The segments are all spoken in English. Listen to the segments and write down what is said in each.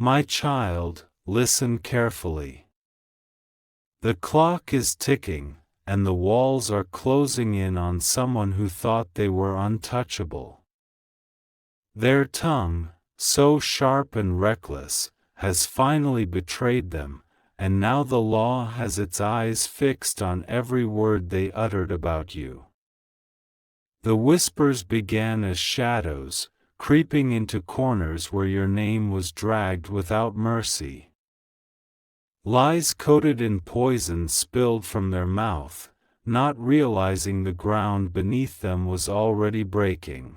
My child, listen carefully. The clock is ticking, and the walls are closing in on someone who thought they were untouchable. Their tongue, so sharp and reckless, has finally betrayed them, and now the law has its eyes fixed on every word they uttered about you. The whispers began as shadows, creeping into corners where your name was dragged without mercy. Lies coated in poison spilled from their mouth, not realizing the ground beneath them was already breaking.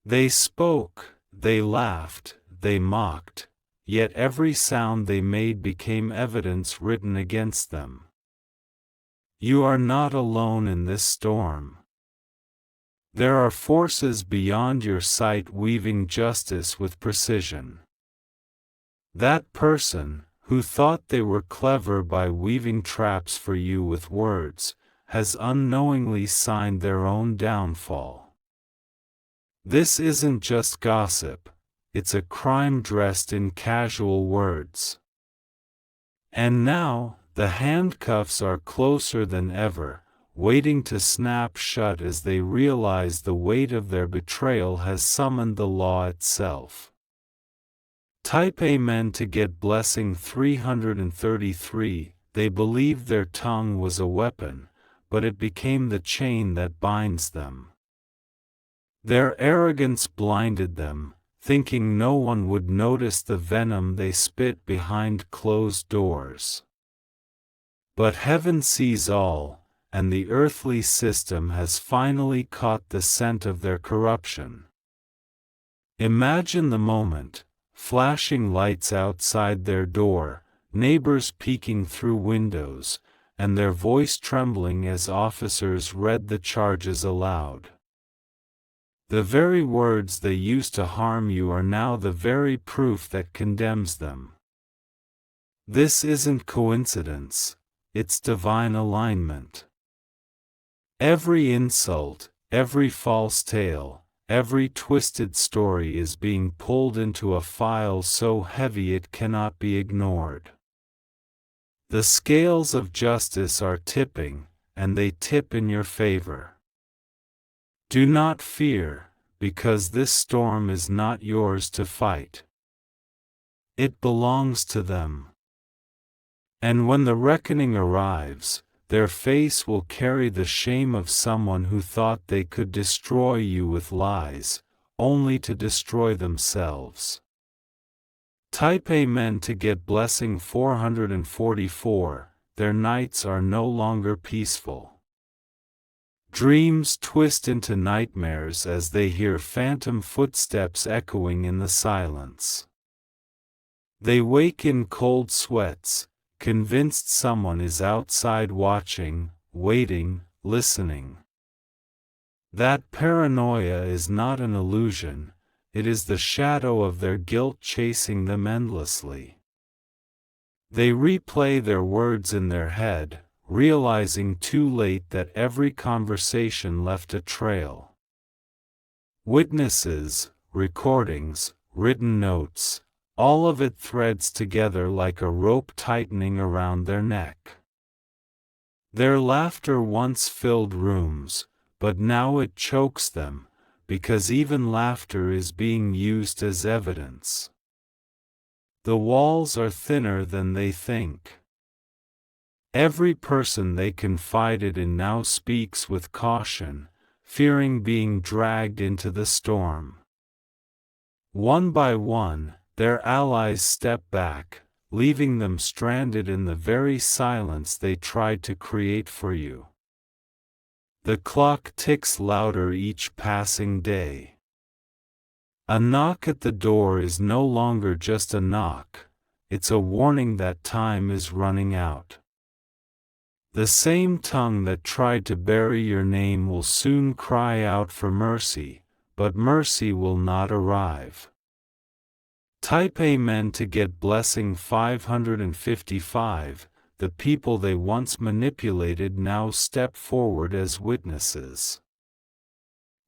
They spoke, they laughed, they mocked, yet every sound they made became evidence written against them. You are not alone in this storm. There are forces beyond your sight weaving justice with precision. That person, who thought they were clever by weaving traps for you with words, has unknowingly signed their own downfall. This isn't just gossip, it's a crime dressed in casual words. And now, the handcuffs are closer than ever, waiting to snap shut as they realize the weight of their betrayal has summoned the law itself. Type Amen to get blessing 333. They believed their tongue was a weapon, but it became the chain that binds them. Their arrogance blinded them, thinking no one would notice the venom they spit behind closed doors. But heaven sees all, and the earthly system has finally caught the scent of their corruption. Imagine the moment, flashing lights outside their door, neighbors peeking through windows, and their voice trembling as officers read the charges aloud. The very words they used to harm you are now the very proof that condemns them. This isn't coincidence, it's divine alignment. Every insult, every false tale, every twisted story is being pulled into a file so heavy it cannot be ignored. The scales of justice are tipping, and they tip in your favor. Do not fear, because this storm is not yours to fight. It belongs to them. And when the reckoning arrives, their face will carry the shame of someone who thought they could destroy you with lies, only to destroy themselves. Type Amen to get blessing 444. Their nights are no longer peaceful. Dreams twist into nightmares as they hear phantom footsteps echoing in the silence. They wake in cold sweats, convinced someone is outside watching, waiting, listening. That paranoia is not an illusion, it is the shadow of their guilt chasing them endlessly. They replay their words in their head, realizing too late that every conversation left a trail. Witnesses, recordings, written notes, all of it threads together like a rope tightening around their neck. Their laughter once filled rooms, but now it chokes them, because even laughter is being used as evidence. The walls are thinner than they think. Every person they confided in now speaks with caution, fearing being dragged into the storm. One by one, their allies step back, leaving them stranded in the very silence they tried to create for you. The clock ticks louder each passing day. A knock at the door is no longer just a knock, it's a warning that time is running out. The same tongue that tried to bury your name will soon cry out for mercy, but mercy will not arrive. Type Amen to get blessing 555. The people they once manipulated now step forward as witnesses.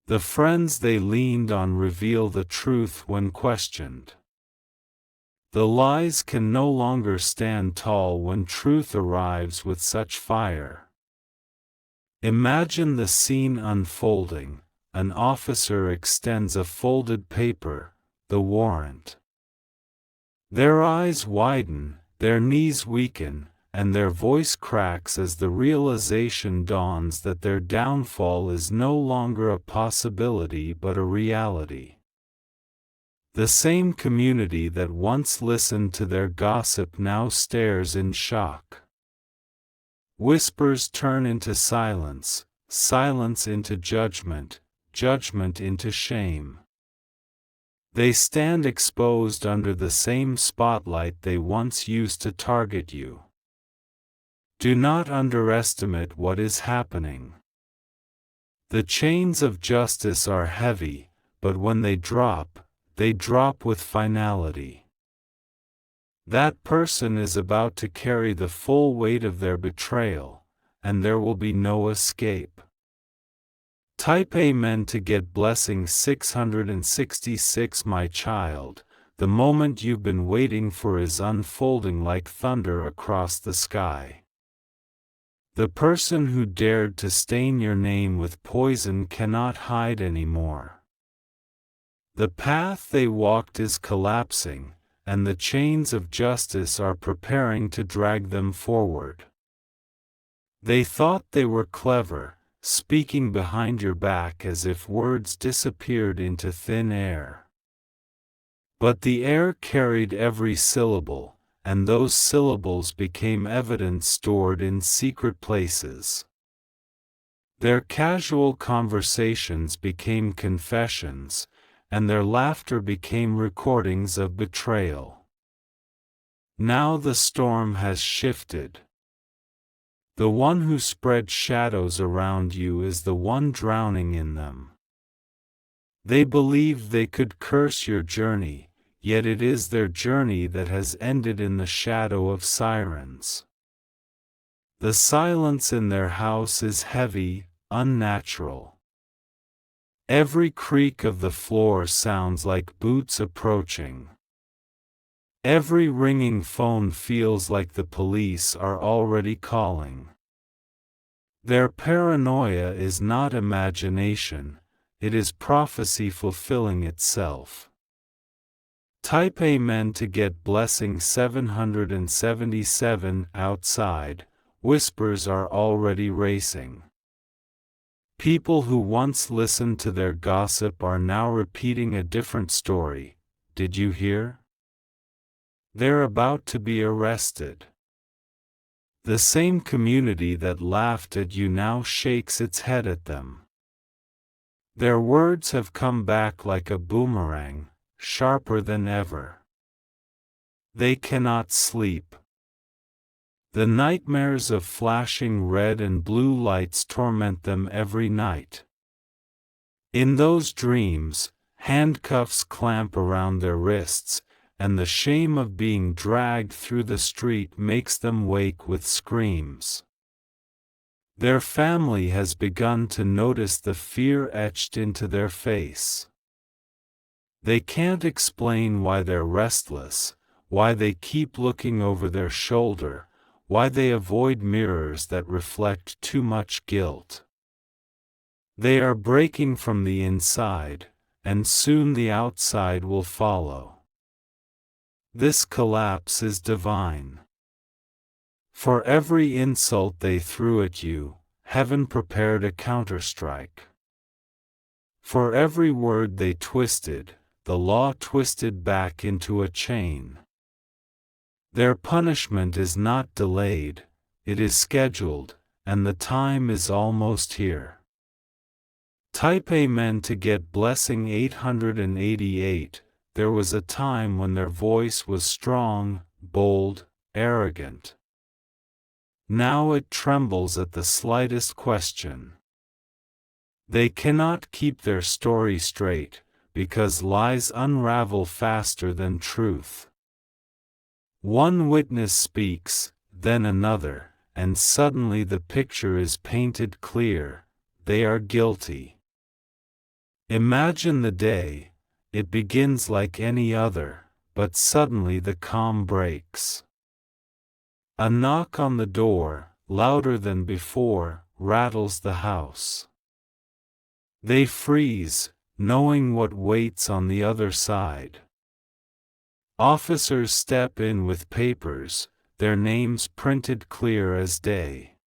The friends they leaned on reveal the truth when questioned. The lies can no longer stand tall when truth arrives with such fire. Imagine the scene unfolding. An officer extends a folded paper, the warrant. Their eyes widen, their knees weaken, and their voice cracks as the realization dawns that their downfall is no longer a possibility but a reality. The same community that once listened to their gossip now stares in shock. Whispers turn into silence, silence into judgment, judgment into shame. They stand exposed under the same spotlight they once used to target you. Do not underestimate what is happening. The chains of justice are heavy, but when they drop with finality. That person is about to carry the full weight of their betrayal, and there will be no escape. Type Amen to get blessing 666. My child, the moment you've been waiting for is unfolding like thunder across the sky. The person who dared to stain your name with poison cannot hide anymore. The path they walked is collapsing, and the chains of justice are preparing to drag them forward. They thought they were clever, speaking behind your back as if words disappeared into thin air. But the air carried every syllable, and those syllables became evidence stored in secret places. Their casual conversations became confessions, and their laughter became recordings of betrayal. Now the storm has shifted. The one who spread shadows around you is the one drowning in them. They believed they could curse your journey, yet it is their journey that has ended in the shadow of sirens. The silence in their house is heavy, unnatural. Every creak of the floor sounds like boots approaching. Every ringing phone feels like the police are already calling. Their paranoia is not imagination, it is prophecy fulfilling itself. Type Amen to get blessing 777. Outside, whispers are already racing. People who once listened to their gossip are now repeating a different story. Did you hear? They're about to be arrested. The same community that laughed at you now shakes its head at them. Their words have come back like a boomerang, sharper than ever. They cannot sleep. The nightmares of flashing red and blue lights torment them every night. In those dreams, handcuffs clamp around their wrists, and the shame of being dragged through the street makes them wake with screams. Their family has begun to notice the fear etched into their face. They can't explain why they're restless, why they keep looking over their shoulder, why they avoid mirrors that reflect too much guilt. They are breaking from the inside, and soon the outside will follow. This collapse is divine. For every insult they threw at you, heaven prepared a counterstrike. For every word they twisted, the law twisted back into a chain. Their punishment is not delayed, it is scheduled, and the time is almost here. Type Amen to get blessing 888. There was a time when their voice was strong, bold, arrogant. Now it trembles at the slightest question. They cannot keep their story straight, because lies unravel faster than truth. One witness speaks, then another, and suddenly the picture is painted clear: they are guilty. Imagine the day. It begins like any other, but suddenly the calm breaks. A knock on the door, louder than before, rattles the house. They freeze, knowing what waits on the other side. Officers step in with papers, their names printed clear as day.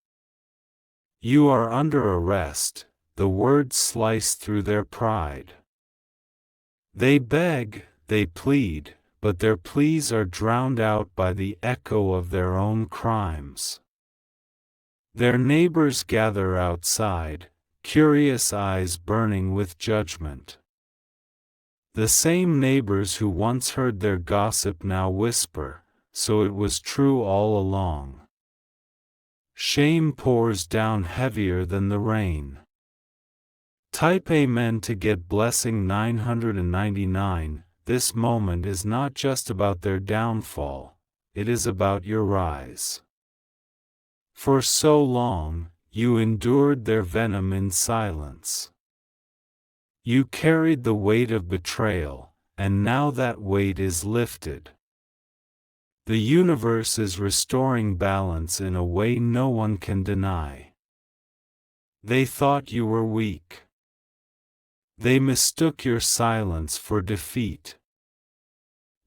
"You are under arrest," the words slice through their pride. They beg, they plead, but their pleas are drowned out by the echo of their own crimes. Their neighbors gather outside, curious eyes burning with judgment. The same neighbors who once heard their gossip now whisper, "So it was true all along." Shame pours down heavier than the rain. Type Amen to get blessing 999. This moment is not just about their downfall, it is about your rise. For so long, you endured their venom in silence. You carried the weight of betrayal, and now that weight is lifted. The universe is restoring balance in a way no one can deny. They thought you were weak. They mistook your silence for defeat.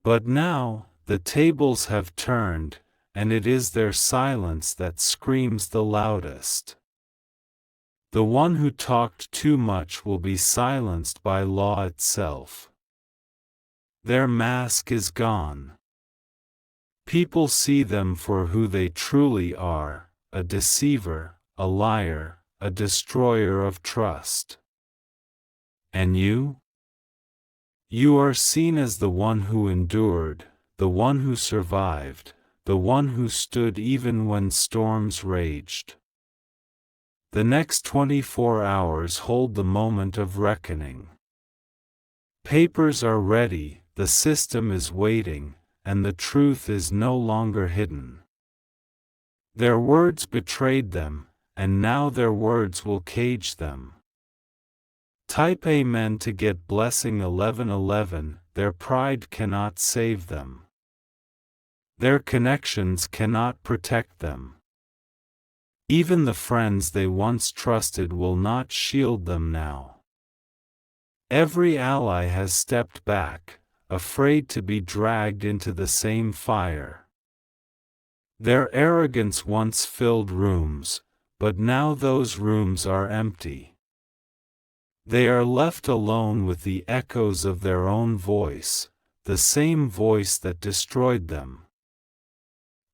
But now, the tables have turned, and it is their silence that screams the loudest. The one who talked too much will be silenced by law itself. Their mask is gone. People see them for who they truly are, a deceiver, a liar, a destroyer of trust. And you? You are seen as the one who endured, the one who survived, the one who stood even when storms raged. The next 24 hours hold the moment of reckoning. Papers are ready, the system is waiting, and the truth is no longer hidden. Their words betrayed them, and now their words will cage them. Type Amen to get blessing 1111. Their pride cannot save them. Their connections cannot protect them. Even the friends they once trusted will not shield them now. Every ally has stepped back, afraid to be dragged into the same fire. Their arrogance once filled rooms, but now those rooms are empty. They are left alone with the echoes of their own voice, the same voice that destroyed them.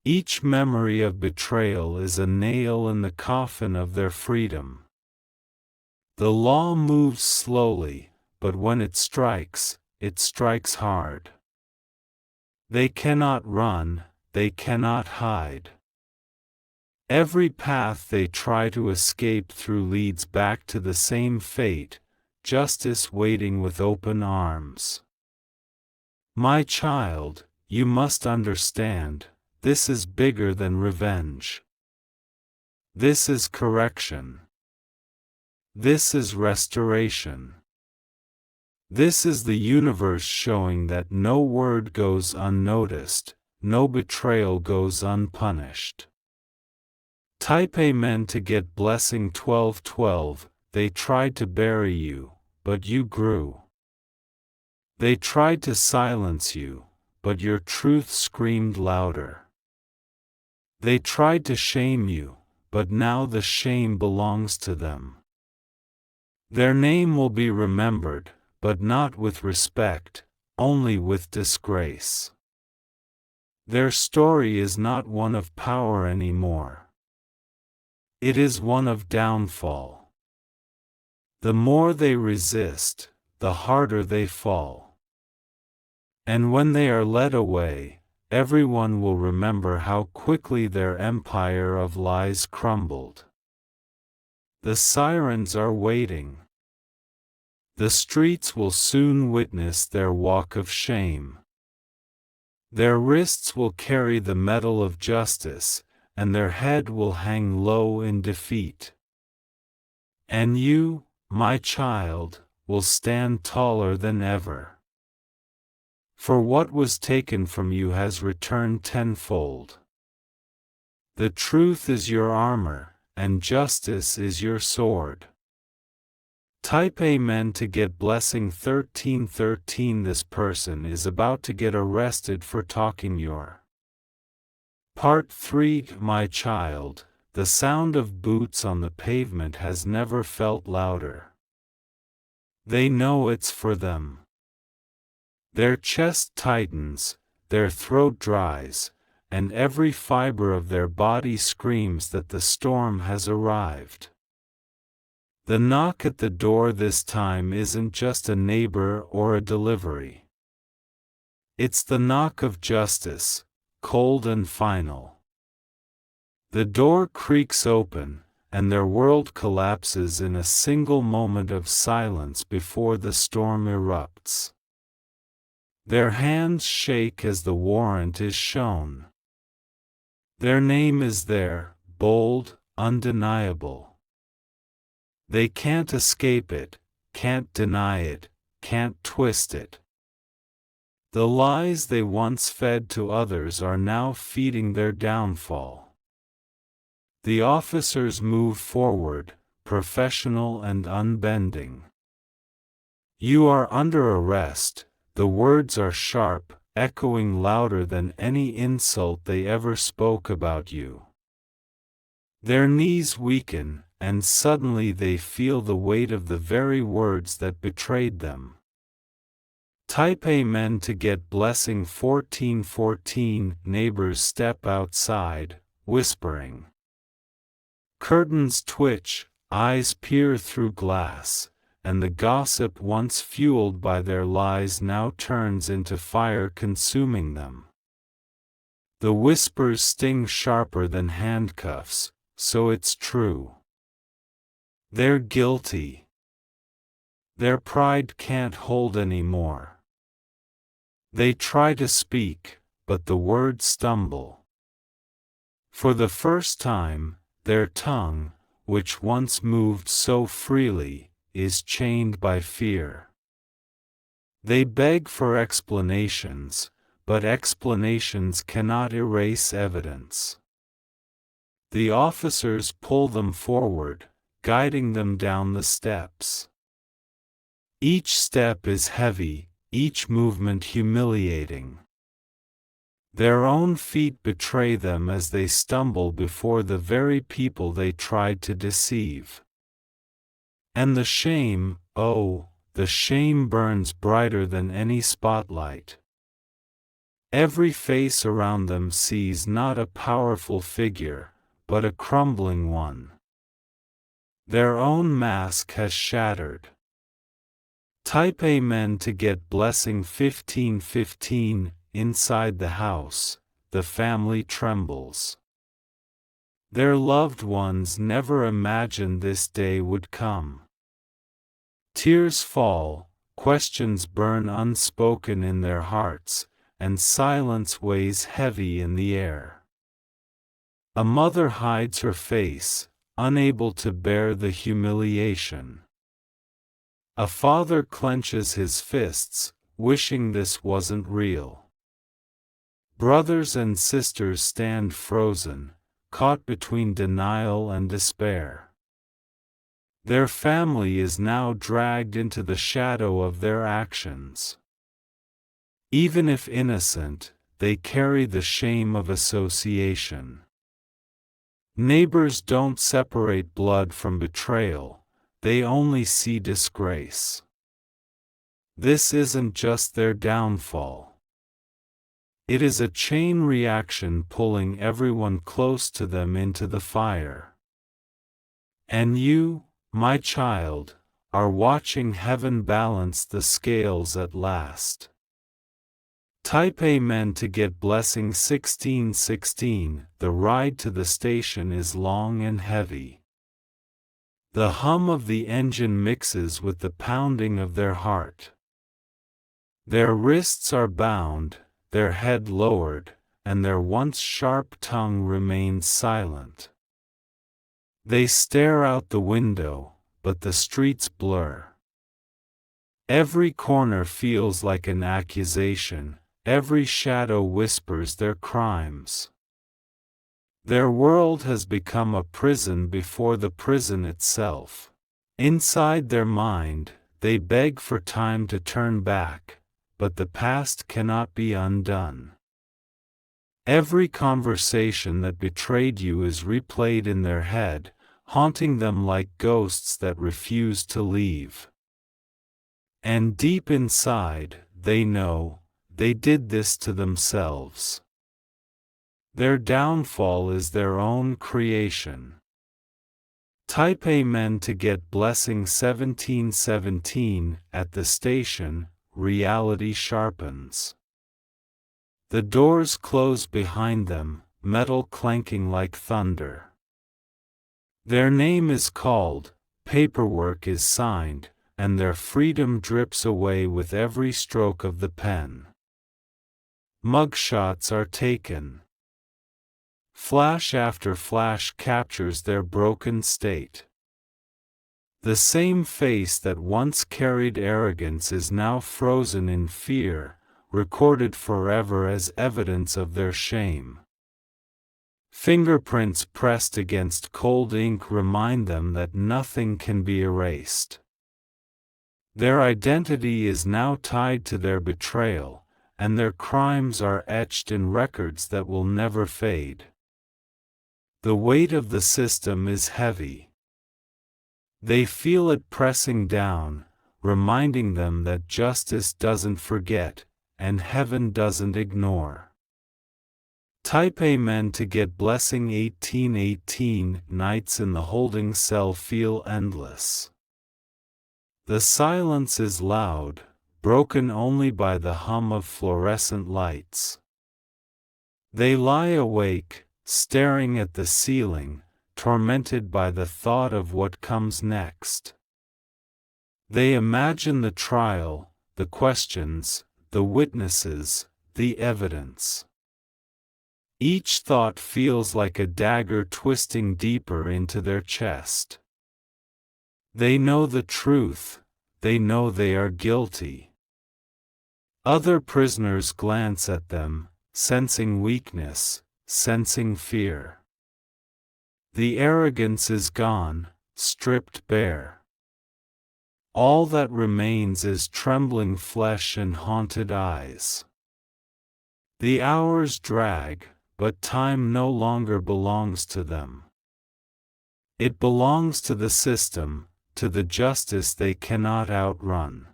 Each memory of betrayal is a nail in the coffin of their freedom. The law moves slowly, but when it strikes hard. They cannot run, they cannot hide. Every path they try to escape through leads back to the same fate, justice waiting with open arms. My child, you must understand, this is bigger than revenge. This is correction. This is restoration. This is the universe showing that no word goes unnoticed, no betrayal goes unpunished. Type Amen to get blessing 1212. They tried to bury you, but you grew. They tried to silence you, but your truth screamed louder. They tried to shame you, but now the shame belongs to them. Their name will be remembered, but not with respect, only with disgrace. Their story is not one of power anymore. It is one of downfall. The more they resist, the harder they fall. And when they are led away, everyone will remember how quickly their empire of lies crumbled. The sirens are waiting. The streets will soon witness their walk of shame. Their wrists will carry the medal of justice, and their head will hang low in defeat. And you, my child, will stand taller than ever. For what was taken from you has returned tenfold. The truth is your armor, and justice is your sword. Type Amen to get blessing 1313. This person is about to get arrested for talking your. Part 3. My child, the sound of boots on the pavement has never felt louder. They know it's for them. Their chest tightens, their throat dries, and every fiber of their body screams that the storm has arrived. The knock at the door this time isn't just a neighbor or a delivery. It's the knock of justice, cold and final. The door creaks open, and their world collapses in a single moment of silence before the storm erupts. Their hands shake as the warrant is shown. Their name is there, bold, undeniable. They can't escape it, can't deny it, can't twist it. The lies they once fed to others are now feeding their downfall. The officers move forward, professional and unbending. You are under arrest. The words are sharp, echoing louder than any insult they ever spoke about you. Their knees weaken, and suddenly they feel the weight of the very words that betrayed them. Type Amen to get blessing 1414. Neighbors step outside, whispering. Curtains twitch, eyes peer through glass, and the gossip once fueled by their lies now turns into fire consuming them. The whispers sting sharper than handcuffs, so it's true. They're guilty. Their pride can't hold any more. They try to speak, but the words stumble. For the first time, their tongue, which once moved so freely, is chained by fear. They beg for explanations, but explanations cannot erase evidence. The officers pull them forward, guiding them down the steps. Each step is heavy, each movement humiliating. Their own feet betray them as they stumble before the very people they tried to deceive. And the shame, oh, the shame burns brighter than any spotlight. Every face around them sees not a powerful figure, but a crumbling one. Their own mask has shattered. Type Amen to get blessing 1515. Inside the house, the family trembles. Their loved ones never imagined this day would come. Tears fall, questions burn unspoken in their hearts, and silence weighs heavy in the air. A mother hides her face, unable to bear the humiliation. A father clenches his fists, wishing this wasn't real. Brothers and sisters stand frozen, caught between denial and despair. Their family is now dragged into the shadow of their actions. Even if innocent, they carry the shame of association. Neighbors don't separate blood from betrayal, they only see disgrace. This isn't just their downfall. It is a chain reaction pulling everyone close to them into the fire. And you, my child, are watching heaven balance the scales at last. Type Amen to get blessing 1616. The ride to the station is long and heavy. The hum of the engine mixes with the pounding of their heart. Their wrists are bound, their head lowered, and their once sharp tongue remains silent. They stare out the window, but the streets blur. Every corner feels like an accusation, every shadow whispers their crimes. Their world has become a prison before the prison itself. Inside their mind, they beg for time to turn back, but the past cannot be undone. Every conversation that betrayed you is replayed in their head, haunting them like ghosts that refuse to leave. And deep inside, they know, they did this to themselves. Their downfall is their own creation. Type Amen to get blessing 1717. At the station, reality sharpens. The doors close behind them, metal clanking like thunder. Their name is called, paperwork is signed, and their freedom drips away with every stroke of the pen. Mugshots are taken. Flash after flash captures their broken state. The same face that once carried arrogance is now frozen in fear, recorded forever as evidence of their shame. Fingerprints pressed against cold ink remind them that nothing can be erased. Their identity is now tied to their betrayal, and their crimes are etched in records that will never fade. The weight of the system is heavy. They feel it pressing down, reminding them that justice doesn't forget, and heaven doesn't ignore. Type Amen to get blessing 1818. Nights in the holding cell feel endless. The silence is loud, broken only by the hum of fluorescent lights. They lie awake, staring at the ceiling, tormented by the thought of what comes next. They imagine the trial, the questions, the witnesses, the evidence. Each thought feels like a dagger twisting deeper into their chest. They know the truth, they know they are guilty. Other prisoners glance at them, sensing weakness, sensing fear. The arrogance is gone, stripped bare. All that remains is trembling flesh and haunted eyes. The hours drag, but time no longer belongs to them. It belongs to the system, to the justice they cannot outrun.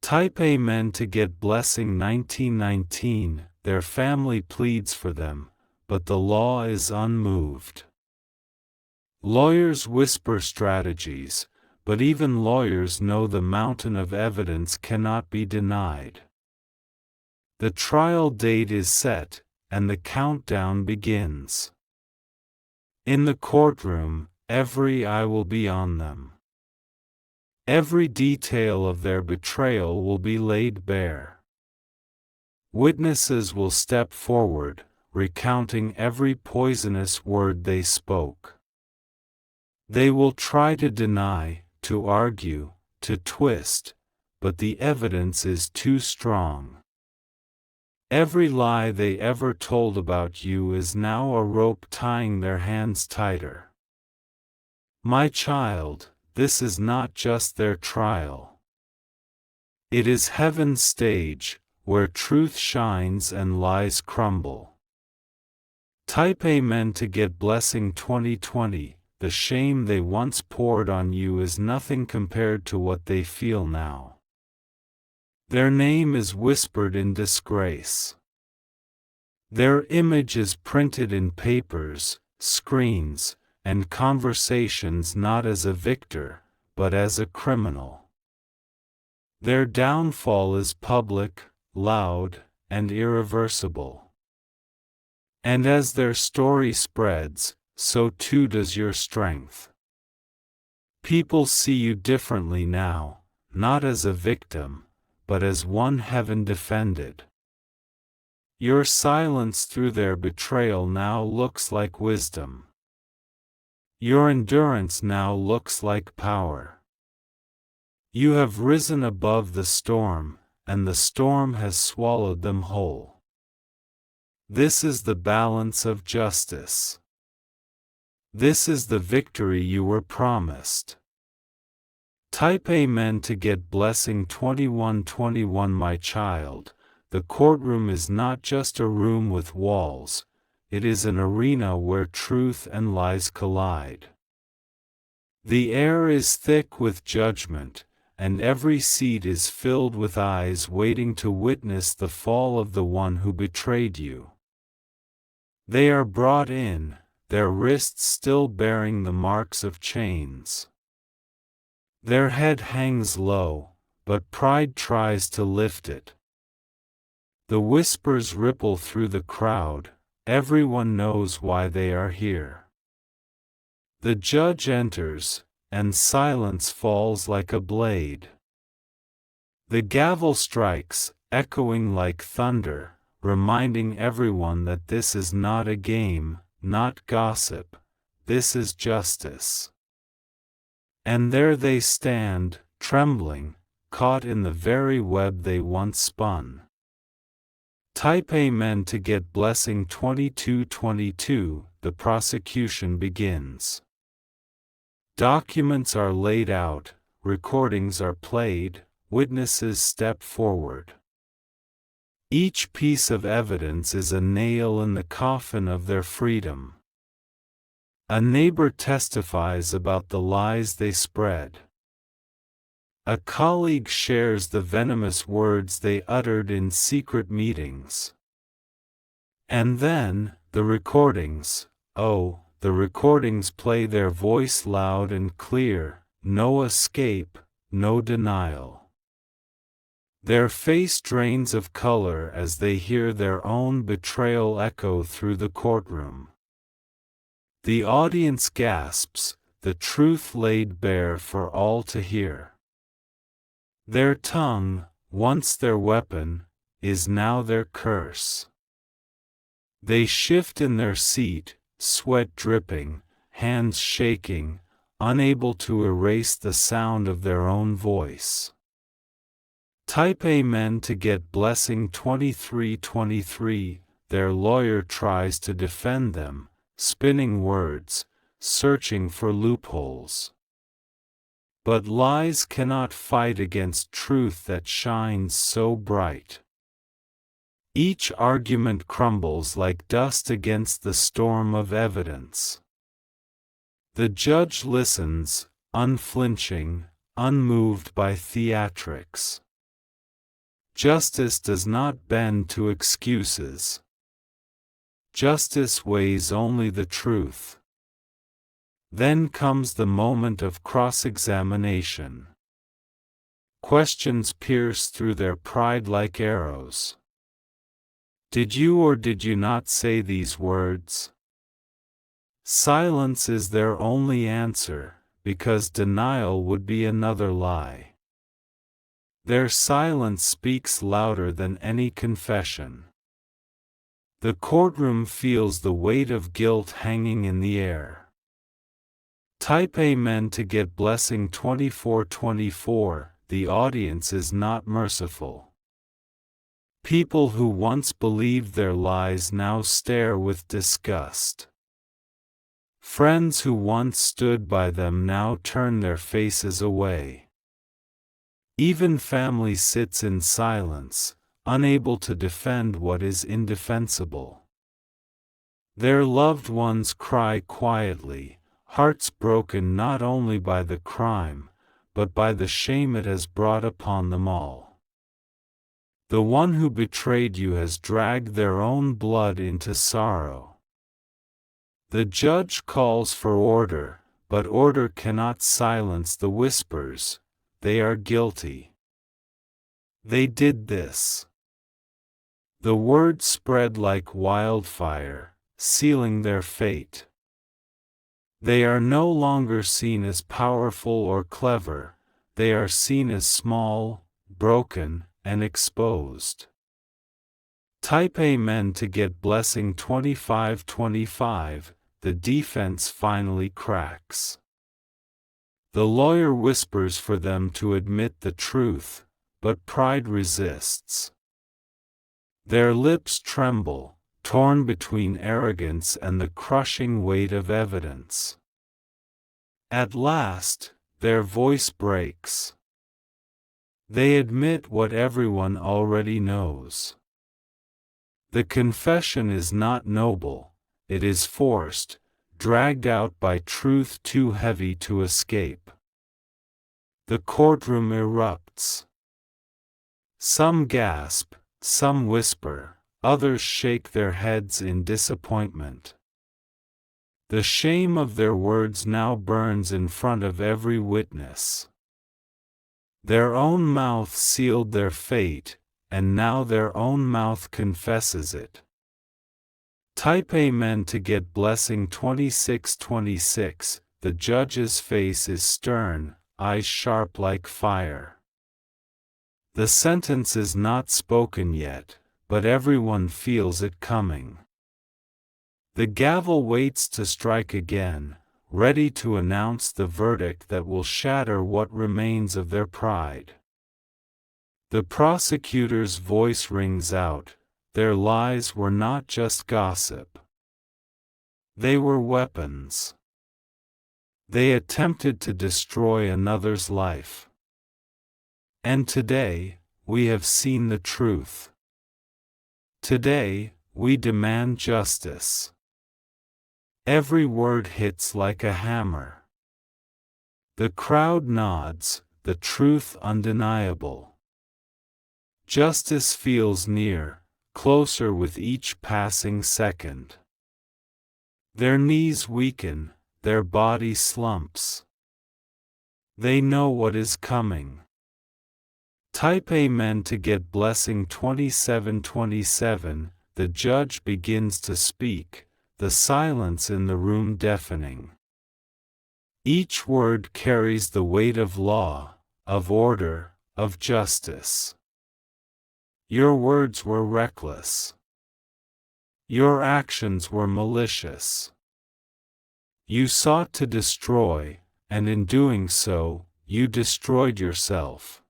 Type Amen to get blessing 1919. Their family pleads for them, but the law is unmoved. Lawyers whisper strategies, but even lawyers know the mountain of evidence cannot be denied. The trial date is set, and the countdown begins. In the courtroom, every eye will be on them. Every detail of their betrayal will be laid bare. Witnesses will step forward, recounting every poisonous word they spoke. They will try to deny, to argue, to twist, but the evidence is too strong. Every lie they ever told about you is now a rope tying their hands tighter. My child, this is not just their trial. It is heaven's stage, where truth shines and lies crumble. Type Amen to get blessing 2020. The shame they once poured on you is nothing compared to what they feel now. Their name is whispered in disgrace. Their image is printed in papers, screens, and conversations not as a victor, but as a criminal. Their downfall is public, loud, and irreversible. And as their story spreads, so too does your strength. People see you differently now, not as a victim, but as one heaven defended. Your silence through their betrayal now looks like wisdom. Your endurance now looks like power. You have risen above the storm, and the storm has swallowed them whole. This is the balance of justice. This is the victory you were promised. Type Amen to get blessing 2121. My child, the courtroom is not just a room with walls, it is an arena where truth and lies collide. The air is thick with judgment, and every seat is filled with eyes waiting to witness the fall of the one who betrayed you. They are brought in, their wrists still bearing the marks of chains. Their head hangs low, but pride tries to lift it. The whispers ripple through the crowd, everyone knows why they are here. The judge enters, and silence falls like a blade. The gavel strikes, echoing like thunder, reminding everyone that this is not a game, not gossip, this is justice. And there they stand, trembling, caught in the very web they once spun. Type Amen to get blessing 2222. The prosecution begins. Documents are laid out, recordings are played, witnesses step forward. Each piece of evidence is a nail in the coffin of their freedom. A neighbor testifies about the lies they spread. A colleague shares the venomous words they uttered in secret meetings. And then, the recordings, oh, the recordings play their voice loud and clear, no escape, no denial. Their face drains of color as they hear their own betrayal echo through the courtroom. The audience gasps, the truth laid bare for all to hear. Their tongue, once their weapon, is now their curse. They shift in their seat, sweat dripping, hands shaking, unable to erase the sound of their own voice. Type Amen to get blessing 2323. Their lawyer tries to defend them, spinning words, searching for loopholes. But lies cannot fight against truth that shines so bright. Each argument crumbles like dust against the storm of evidence. The judge listens, unflinching, unmoved by theatrics. Justice does not bend to excuses. Justice weighs only the truth. Then comes the moment of cross-examination. Questions pierce through their pride like arrows. Did you or did you not say these words? Silence is their only answer, because denial would be another lie. Their silence speaks louder than any confession. The courtroom feels the weight of guilt hanging in the air. Type Amen to get blessing 2424. The audience is not merciful. People who once believed their lies now stare with disgust. Friends who once stood by them now turn their faces away. Even family sits in silence, unable to defend what is indefensible. Their loved ones cry quietly, hearts broken not only by the crime, but by the shame it has brought upon them all. The one who betrayed you has dragged their own blood into sorrow. The judge calls for order, but order cannot silence the whispers. They are guilty. They did this. The word spread like wildfire, sealing their fate. They are no longer seen as powerful or clever, they are seen as small, broken, and exposed. Type Amen to get blessing 2525. The defense finally cracks. The lawyer whispers for them to admit the truth, but pride resists. Their lips tremble, torn between arrogance and the crushing weight of evidence. At last, their voice breaks. They admit what everyone already knows. The confession is not noble, it is forced, dragged out by truth too heavy to escape. The courtroom erupts. Some gasp, some whisper, others shake their heads in disappointment. The shame of their words now burns in front of every witness. Their own mouth sealed their fate, and now their own mouth confesses it. Type Amen to get blessing 2626. The judge's face is stern, eyes sharp like fire. The sentence is not spoken yet, but everyone feels it coming. The gavel waits to strike again, ready to announce the verdict that will shatter what remains of their pride. The prosecutor's voice rings out, their lies were not just gossip. They were weapons. They attempted to destroy another's life. And today, we have seen the truth. Today, we demand justice. Every word hits like a hammer. The crowd nods, the truth undeniable. Justice feels near, closer with each passing second. Their knees weaken, their body slumps. They know what is coming. Type Amen to get blessing 2727. The judge begins to speak, the silence in the room deafening. Each word carries the weight of law, of order, of justice. Your words were reckless. Your actions were malicious. You sought to destroy, and in doing so, you destroyed yourself.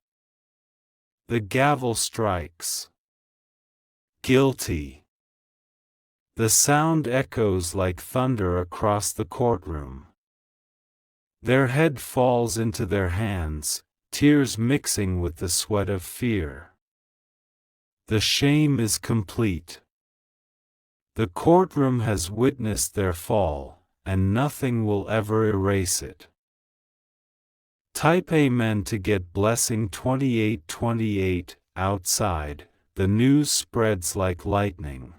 The gavel strikes. Guilty. The sound echoes like thunder across the courtroom. Their head falls into their hands, tears mixing with the sweat of fear. The shame is complete. The courtroom has witnessed their fall, and nothing will ever erase it. Type Amen to get blessing 2828. Outside, the news spreads like lightning.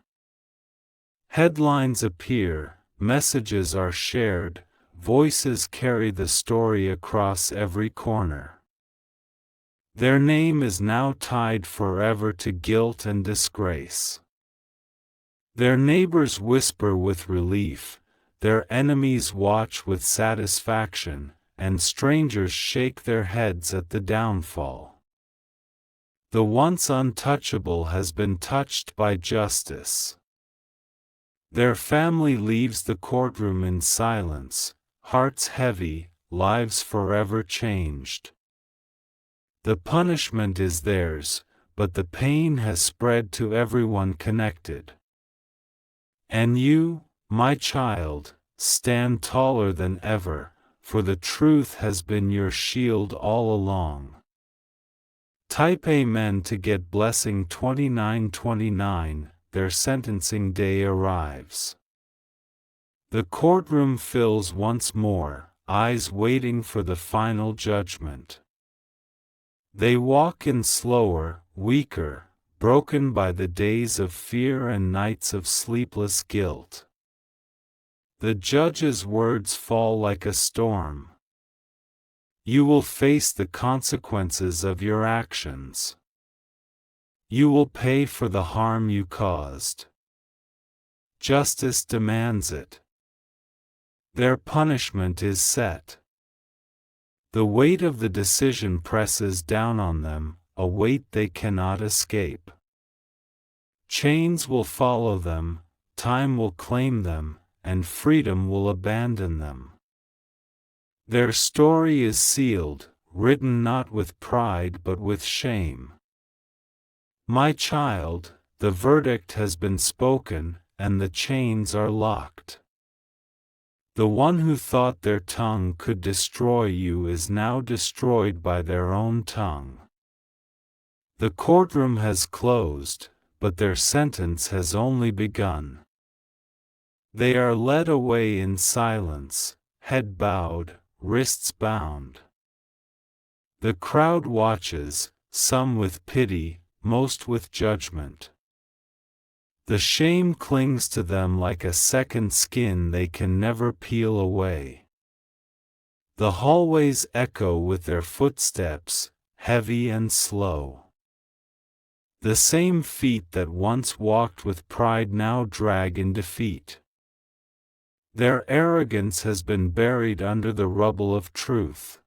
Headlines appear, messages are shared, voices carry the story across every corner. Their name is now tied forever to guilt and disgrace. Their neighbors whisper with relief, their enemies watch with satisfaction, and strangers shake their heads at the downfall. The once untouchable has been touched by justice. Their family leaves the courtroom in silence, hearts heavy, lives forever changed. The punishment is theirs, but the pain has spread to everyone connected. And you, my child, stand taller than ever, for the truth has been your shield all along. Type Amen to get blessing 2929. Their sentencing day arrives. The courtroom fills once more, eyes waiting for the final judgment. They walk in slower, weaker, broken by the days of fear and nights of sleepless guilt. The judge's words fall like a storm. You will face the consequences of your actions. You will pay for the harm you caused. Justice demands it. Their punishment is set. The weight of the decision presses down on them, a weight they cannot escape. Chains will follow them, time will claim them, and freedom will abandon them. Their story is sealed, written not with pride but with shame. My child, the verdict has been spoken, and the chains are locked. The one who thought their tongue could destroy you is now destroyed by their own tongue. The courtroom has closed, but their sentence has only begun. They are led away in silence, head bowed, wrists bound. The crowd watches, some with pity, most with judgment. The shame clings to them like a second skin they can never peel away. The hallways echo with their footsteps, heavy and slow. The same feet that once walked with pride now drag in defeat. Their arrogance has been buried under the rubble of truth.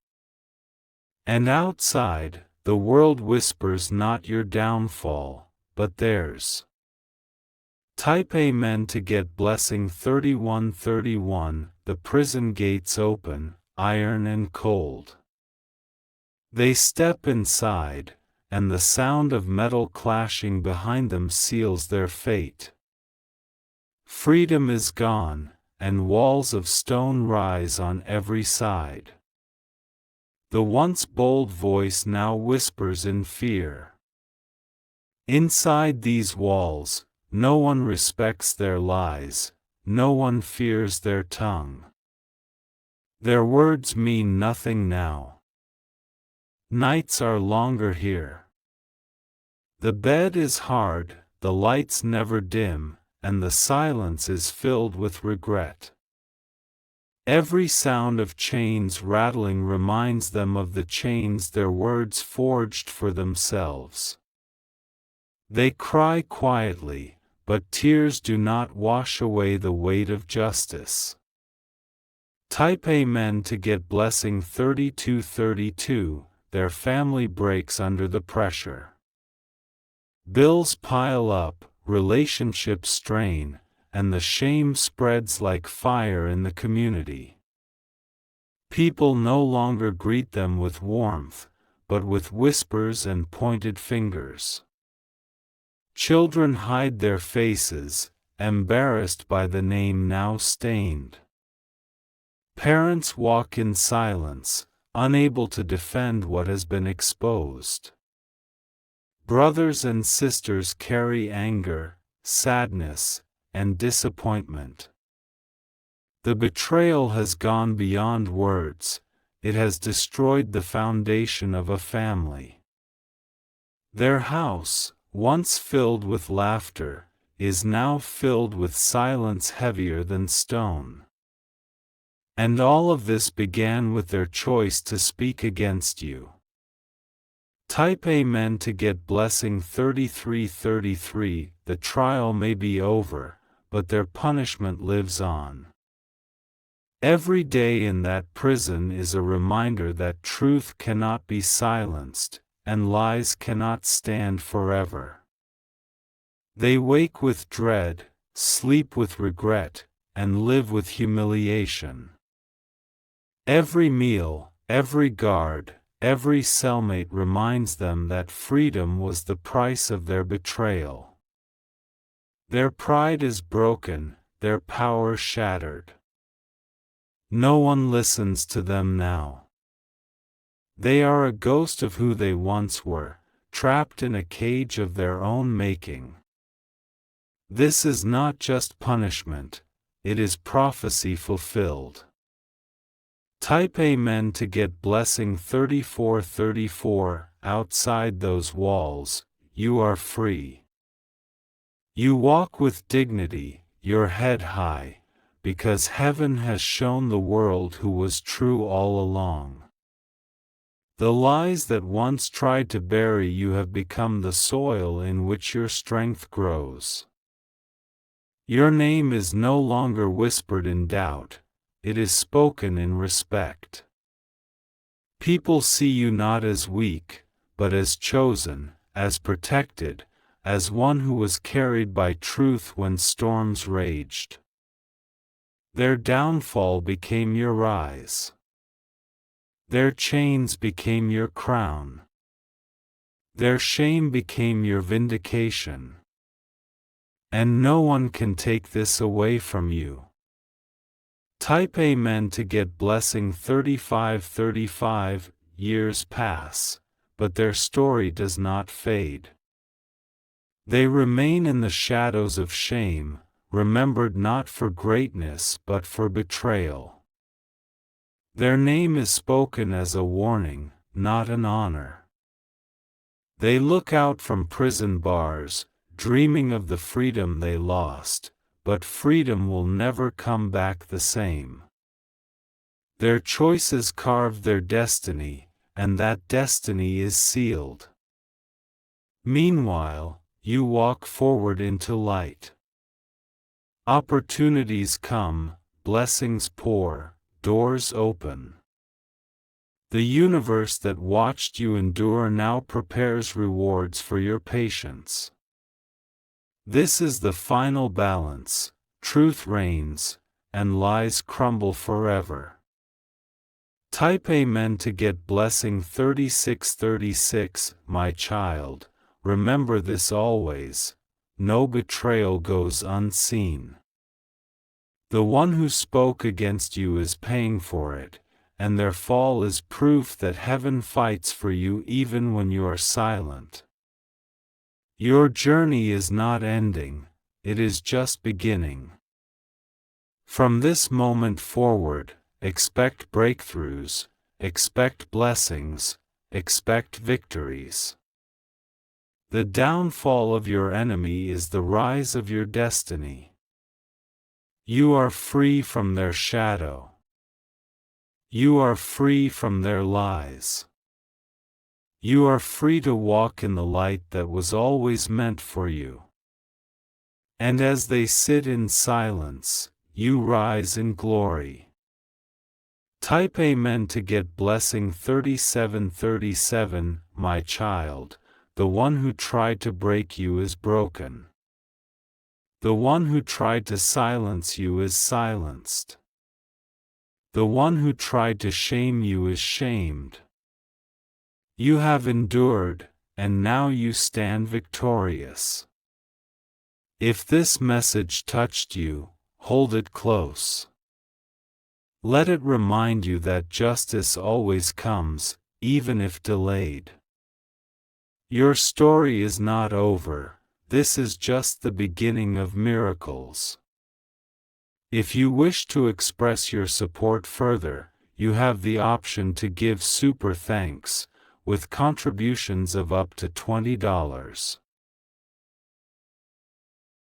And outside, the world whispers not your downfall, but theirs. Type Amen to get blessing 3131. The prison gates open, iron and cold. They step inside, and the sound of metal clashing behind them seals their fate. Freedom is gone, and walls of stone rise on every side. The once bold voice now whispers in fear. Inside these walls, no one respects their lies, no one fears their tongue. Their words mean nothing now. Nights are longer here. The bed is hard, the lights never dim, and the silence is filled with regret. Every sound of chains rattling reminds them of the chains their words forged for themselves. They cry quietly, but tears do not wash away the weight of justice. Type Amen to get blessing 3232. Their family breaks under the pressure. Bills pile up, relationships strain, and the shame spreads like fire in the community. People no longer greet them with warmth, but with whispers and pointed fingers. Children hide their faces, embarrassed by the name now stained. Parents walk in silence, unable to defend what has been exposed. Brothers and sisters carry anger, sadness, and disappointment. The betrayal has gone beyond words, it has destroyed the foundation of a family. Their house, once filled with laughter, is now filled with silence heavier than stone. And all of this began with their choice to speak against you. Type Amen to get blessing 3333. The trial may be over, but their punishment lives on. Every day in that prison is a reminder that truth cannot be silenced, and lies cannot stand forever. They wake with dread, sleep with regret, and live with humiliation. Every meal, every guard, every cellmate reminds them that freedom was the price of their betrayal. Their pride is broken, their power shattered. No one listens to them now. They are a ghost of who they once were, trapped in a cage of their own making. This is not just punishment, it is prophecy fulfilled. Type Amen to get blessing 3434. Outside those walls, you are free. You walk with dignity, your head high, because heaven has shown the world who was true all along. The lies that once tried to bury you have become the soil in which your strength grows. Your name is no longer whispered in doubt, it is spoken in respect. People see you not as weak, but as chosen, as protected, as one who was carried by truth when storms raged. Their downfall became your rise. Their chains became your crown. Their shame became your vindication. And no one can take this away from you. Type Amen to get blessing. 35 years pass, but their story does not fade. They remain in the shadows of shame, remembered not for greatness but for betrayal. Their name is spoken as a warning, not an honor. They look out from prison bars, dreaming of the freedom they lost, but freedom will never come back the same. Their choices carved their destiny, and that destiny is sealed. Meanwhile, you walk forward into light. Opportunities come, blessings pour, doors open. The universe that watched you endure now prepares rewards for your patience. This is the final balance. Truth reigns, and lies crumble forever. Type Amen to get blessing. 36 My child, remember this always: no betrayal goes unseen. The one who spoke against you is paying for it, and their fall is proof that heaven fights for you even when you are silent. Your journey is not ending, it is just beginning. From this moment forward, expect breakthroughs, expect blessings, expect victories. The downfall of your enemy is the rise of your destiny. You are free from their shadow. You are free from their lies. You are free to walk in the light that was always meant for you. And as they sit in silence, you rise in glory. Type Amen to get blessing. 37 My child, the one who tried to break you is broken. The one who tried to silence you is silenced. The one who tried to shame you is shamed. You have endured, and now you stand victorious. If this message touched you, hold it close. Let it remind you that justice always comes, even if delayed. Your story is not over, this is just the beginning of miracles. If you wish to express your support further, you have the option to give super thanks, with contributions of up to $20.